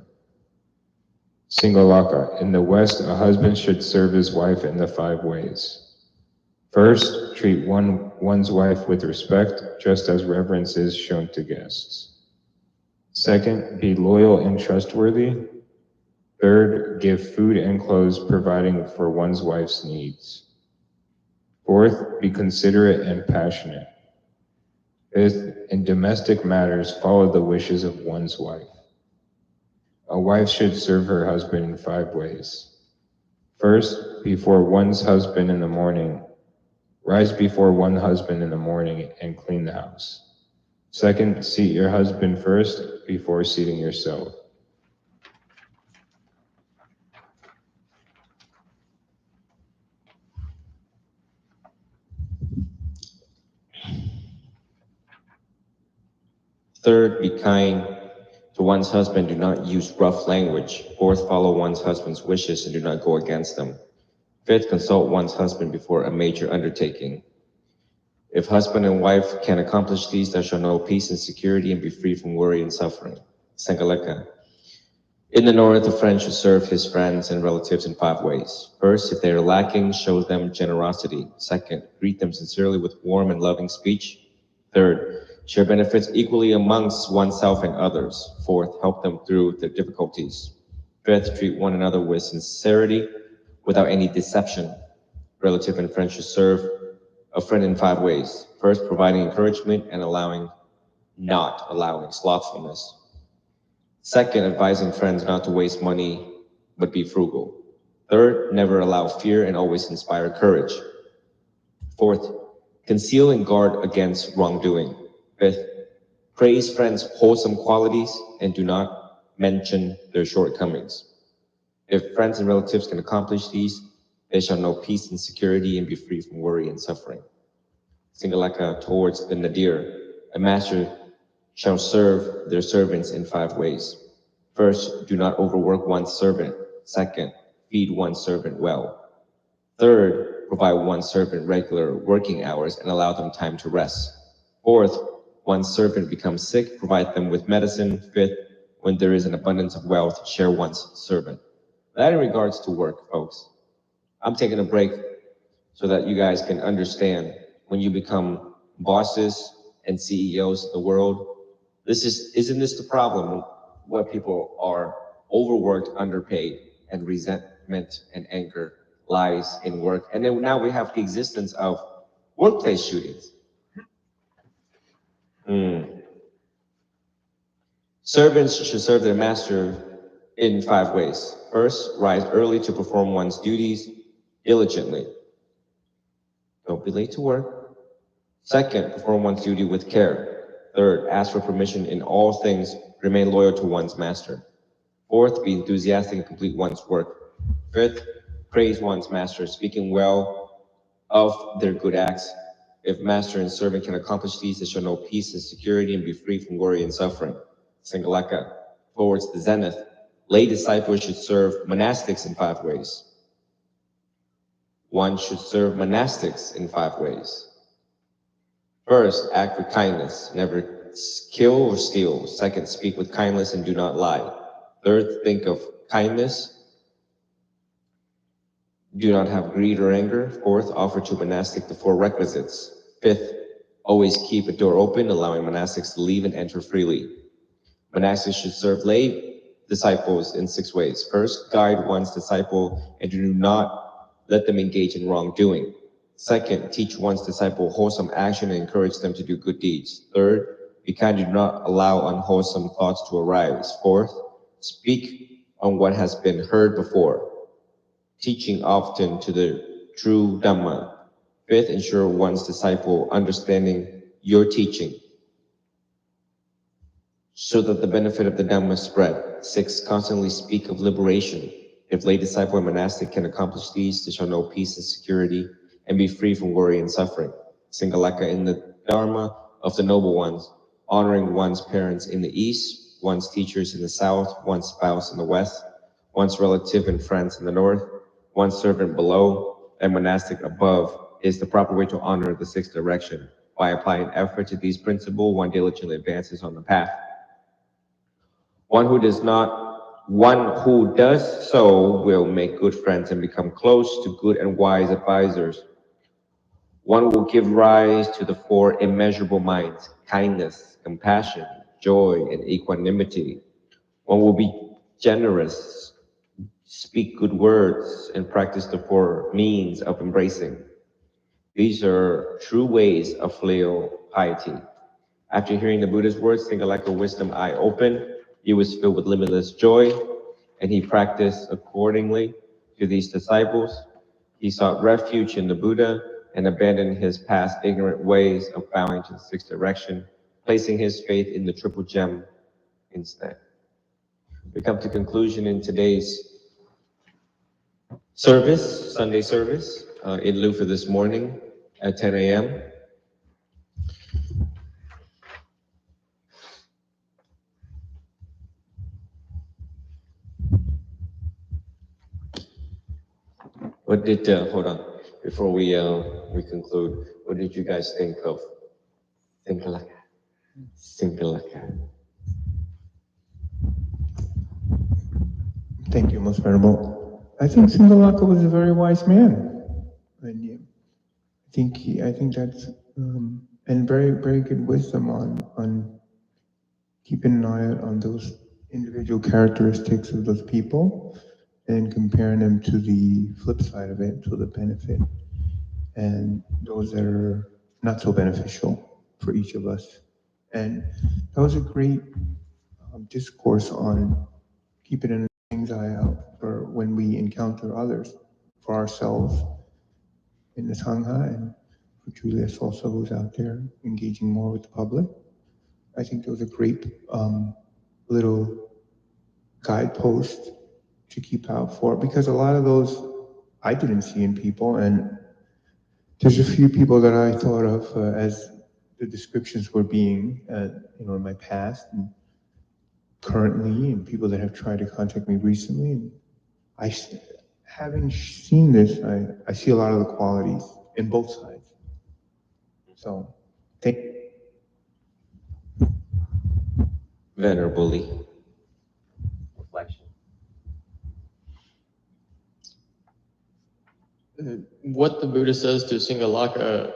Singalaka, in the West, a husband should serve his wife in the 5 ways. First, treat one's wife with respect, just as reverence is shown to guests. Second, be loyal and trustworthy. Third, give food and clothes, providing for one's wife's needs. Fourth, be considerate and passionate. Fifth, in domestic matters, follow the wishes of one's wife. A wife should serve her husband in 5 ways. First, before one's husband in the morning, rise before one husband in the morning and clean the house. Second, seat your husband first before seating yourself. Third, be kind to one's husband. Do not use rough language. Fourth, follow one's husband's wishes and do not go against them. Fifth, consult one's husband before a major undertaking. If husband and wife can accomplish these, they shall know peace and security and be free from worry and suffering. Sangha. In the north, a friend should serve his friends and relatives in 5 ways. First, if they are lacking, show them generosity. Second, greet them sincerely with warm and loving speech. Third, share benefits equally amongst oneself and others. Fourth, help them through their difficulties. Fifth, treat one another with sincerity without any deception. Relative and friend should serve a friend in 5 ways. First, providing encouragement and not allowing slothfulness. Second, advising friends not to waste money, but be frugal. Third, never allow fear and always inspire courage. Fourth, conceal and guard against wrongdoing. Fifth, praise friends' wholesome qualities and do not mention their shortcomings. If friends and relatives can accomplish these, they shall know peace and security and be free from worry and suffering. Singalaka towards the nadir, a master shall serve their servants in 5 ways. First, do not overwork one's servant. Second, feed one's servant well. Third, provide one's servant regular working hours and allow them time to rest. Fourth, one's servant becomes sick, provide them with medicine. Fifth, when there is an abundance of wealth, share one's servant. That in regards to work, folks. I'm taking a break so that you guys can understand when you become bosses and CEOs of the world, isn't this the problem where people are overworked, underpaid, and resentment and anger lies in work? And then now we have the existence of workplace shootings. Servants should serve their master in 5 ways. First, rise early to perform one's duties diligently. Don't be late to work. Second, perform one's duty with care. Third, ask for permission in all things. Remain loyal to one's master. Fourth, be enthusiastic and complete one's work. Fifth, praise one's master, speaking well of their good acts. If master and servant can accomplish these, they shall know peace and security and be free from worry and suffering. Singalaka, towards the zenith, lay disciples should serve monastics in 5 ways. One should serve monastics in 5 ways. First, act with kindness, never kill or steal. Second, speak with kindness and do not lie. Third, think of kindness. Do not have greed or anger. Fourth, offer to monastic the 4 requisites. Fifth, always keep a door open, allowing monastics to leave and enter freely. Monastics should serve lay disciples in 6 ways. First, guide one's disciple and do not let them engage in wrongdoing. Second, teach one's disciple wholesome action and encourage them to do good deeds. Third, be kind and do not allow unwholesome thoughts to arise. Fourth, speak on what has been heard before, teaching often to the true Dhamma. Fifth, ensure one's disciple understanding your teaching so that the benefit of the Dhamma spread. Sixth, constantly speak of liberation. If lay disciple and monastic can accomplish these, they shall know peace and security and be free from worry and suffering. Singalaka, in the Dharma of the noble ones, honoring one's parents in the east, one's teachers in the south, one's spouse in the west, one's relative and friends in the north, one's servant below, and monastic above is the proper way to honor the 6th direction. By applying effort to these principles, one diligently advances on the path. One who does so will make good friends and become close to good and wise advisors. One will give rise to the 4 immeasurable minds: kindness, compassion, joy, and equanimity. One will be generous, speak good words, and practice the 4 means of embracing. These are true ways of filial piety. After hearing the Buddha's words, Singalaka wisdom eye opened. He was filled with limitless joy, and he practiced accordingly to these disciples. He sought refuge in the Buddha and abandoned his past ignorant ways of bowing to the 6th direction, placing his faith in the triple gem instead. We come to conclusion in today's service, Sunday service, in lieu for this morning at 10 a.m. What did, hold on, before we conclude, what did you guys think of Singhalaka? Singhalaka. Thank you, Most Venerable. I think Singhalaka was a very wise man. And yeah, I think that's, and very good wisdom on keeping an eye on those individual characteristics of those people and comparing them to the flip side of it, to the benefit, and those that are not so beneficial for each of us. And that was a great discourse on keeping an eye out for when we encounter others, for ourselves in the sangha, and for Julius also, who's out there engaging more with the public. I think there was a great little guidepost to keep out for, because a lot of those I didn't see in people, and there's a few people that I thought of as the descriptions were being, in my past and currently, and people that have tried to contact me recently. And having seen this, I see a lot of the qualities in both sides. So, thank you. Venerable Lee. Reflection. What the Buddha says to Singhalaka,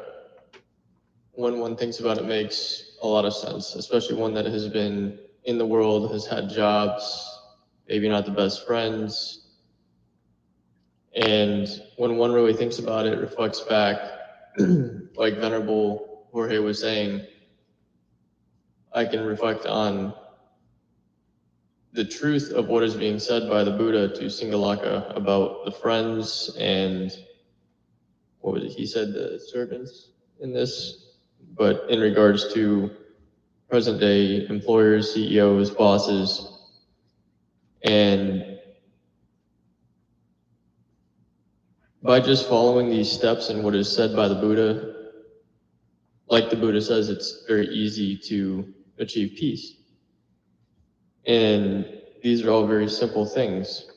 when one thinks about it, makes a lot of sense, especially one that has been in the world, has had jobs, maybe not the best friends. And when one really thinks about it, reflects back, like Venerable Jorge was saying, I can reflect on the truth of what is being said by the Buddha to Singhalaka about the friends and what was it? He said the servants in this, but in regards to present day employers, CEOs, bosses, and by just following these steps and what is said by the Buddha, like the Buddha says, it's very easy to achieve peace. And these are all very simple things.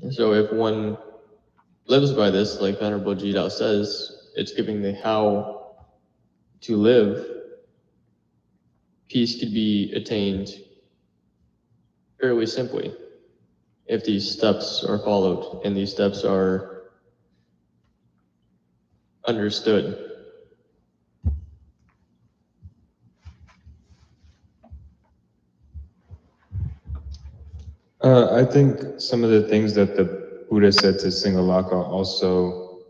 And so if one lives by this, like Venerable Jidao says, it's giving the how to live. Peace could be attained fairly simply if these steps are followed and these steps are understood. I think some of the things that the Buddha said to Singhalaka also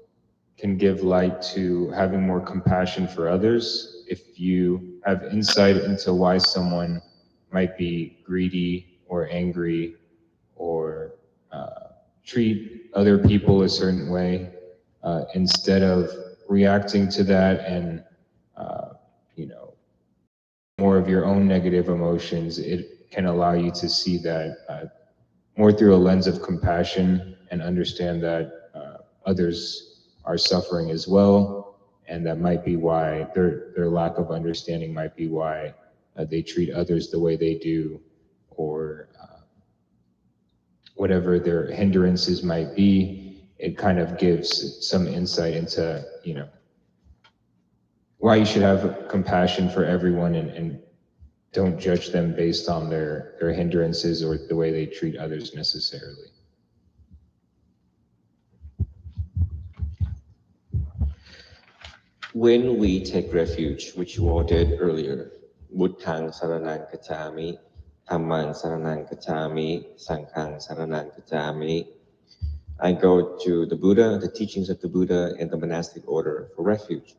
can give light to having more compassion for others. If you have insight into why someone might be greedy or angry or treat other people a certain way, instead of reacting to that and more of your own negative emotions, it can allow you to see that more through a lens of compassion and understand that others are suffering as well, and that might be why their lack of understanding might be why they treat others the way they do, or whatever their hindrances might be. It kind of gives some insight into why you should have compassion for everyone and don't judge them based on their hindrances or the way they treat others necessarily. When we take refuge, which you all did earlier, Buddhang saranang gacchami, Dhammang saranang gacchami, Sanghang saranang gacchami. I go to the Buddha, the teachings of the Buddha, and the monastic order for refuge.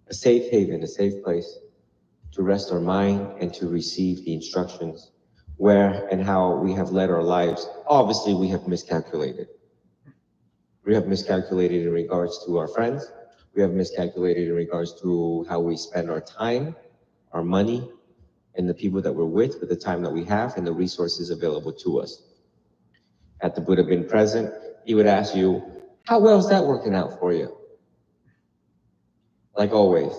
A safe haven, a safe place to rest our mind and to receive the instructions. Where and how we have led our lives, obviously we have miscalculated. We have miscalculated in regards to our friends. We have miscalculated in regards to how we spend our time, our money, and the people that we're with the time that we have, and the resources available to us. Had the Buddha been present, he would ask you, how well is that working out for you? Like always,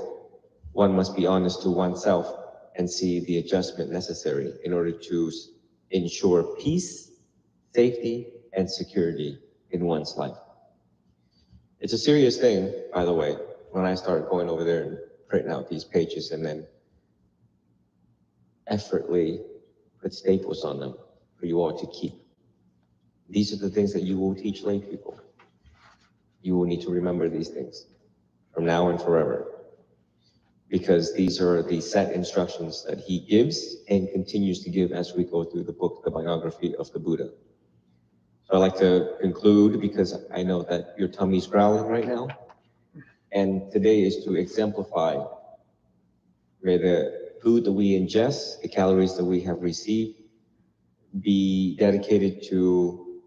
one must be honest to oneself and see the adjustment necessary in order to ensure peace, safety, and security in one's life. It's a serious thing, by the way, when I start going over there and printing out these pages and then effortlessly put staples on them for you all to keep. These are the things that you will teach lay people. You will need to remember these things from now and forever, because these are the set instructions that he gives and continues to give as we go through the book, the biography of the Buddha. So I'd like to conclude, because I know that your tummy's growling right now, and today is to exemplify where the food that we ingest, the calories that we have received, be dedicated to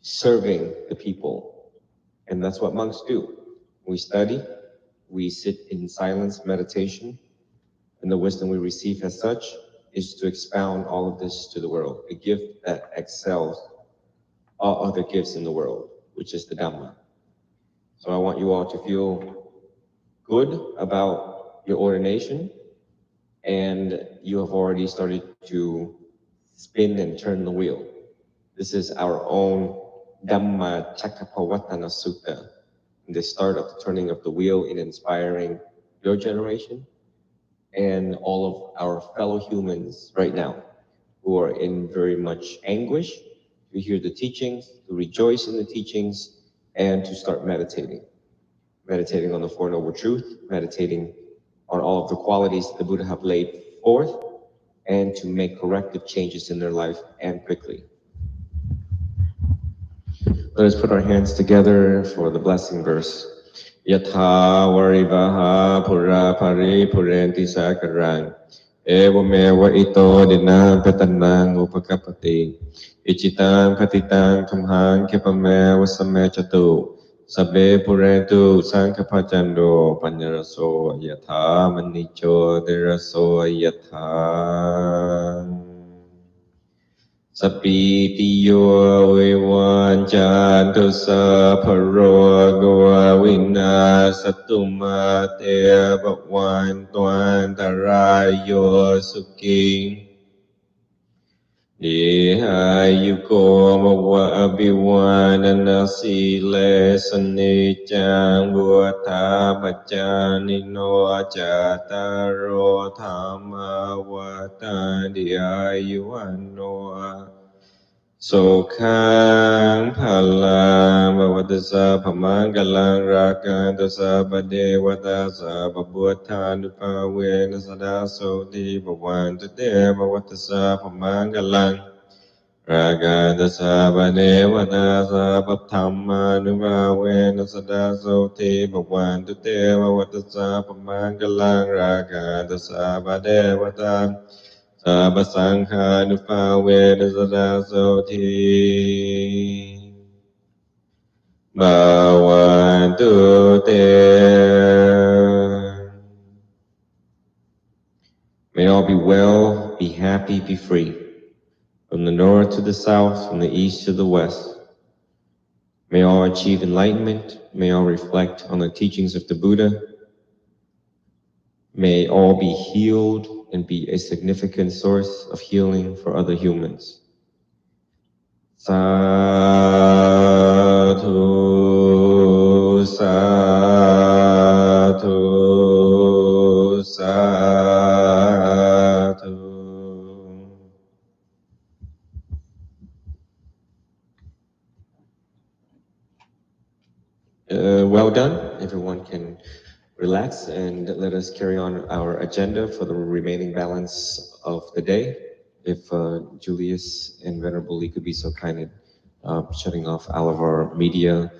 serving the people. And that's what monks do. We study, we sit in silence, meditation, and the wisdom we receive as such is to expound all of this to the world, a gift that excels all other gifts in the world, which is the Dhamma. So I want you all to feel good about your ordination, and you have already started to spin and turn the wheel. This is our own Dhamma Chakkapavatana Sutta, the start of the turning of the wheel in inspiring your generation and all of our fellow humans right now who are in very much anguish, to hear the teachings, to rejoice in the teachings, and to start meditating. Meditating on the Four Noble Truths, meditating on all of the qualities the Buddha have laid forth, and to make corrective changes in their life and quickly. Let us put our hands together for the blessing verse. Yatha varivaha pura pari purenti sakarang. Evamewa ito dinam petanang upakapati. Ichitang katitang kamhang kepamewa samechatu. Sabe purentu sangkapachando panyaraso yatha manicho diraso yatha. Sapi tiyo viwancantu saparo gawa wina satuma te bhagwan tuan tarayo suking. Ihayuko mawa abiwanana sile sanicang buata bacanino acataro thama wata diayuano Sokhang phalang bhavatasa phamangalang rakantasa padevatasa babuthanupavena sada soti bhavantu te bhavatasa phamangalang rakantasa padevatasa babthammanupavena sada soti bhavantu te bhavatasa phamangalang rakantasa padevata Sabba sangha nupavena sada soti bhavantu te. May all be well, be happy, be free. From the north to the south, from the east to the west. May all achieve enlightenment. May all reflect on the teachings of the Buddha. May all be healed and be a significant source of healing for other humans. Sadhu, sadhu, sadhu. Well done. Everyone can relax and let us carry on our agenda for the remaining balance of the day. If Julius and Venerable Lee could be so kind in shutting off all of our media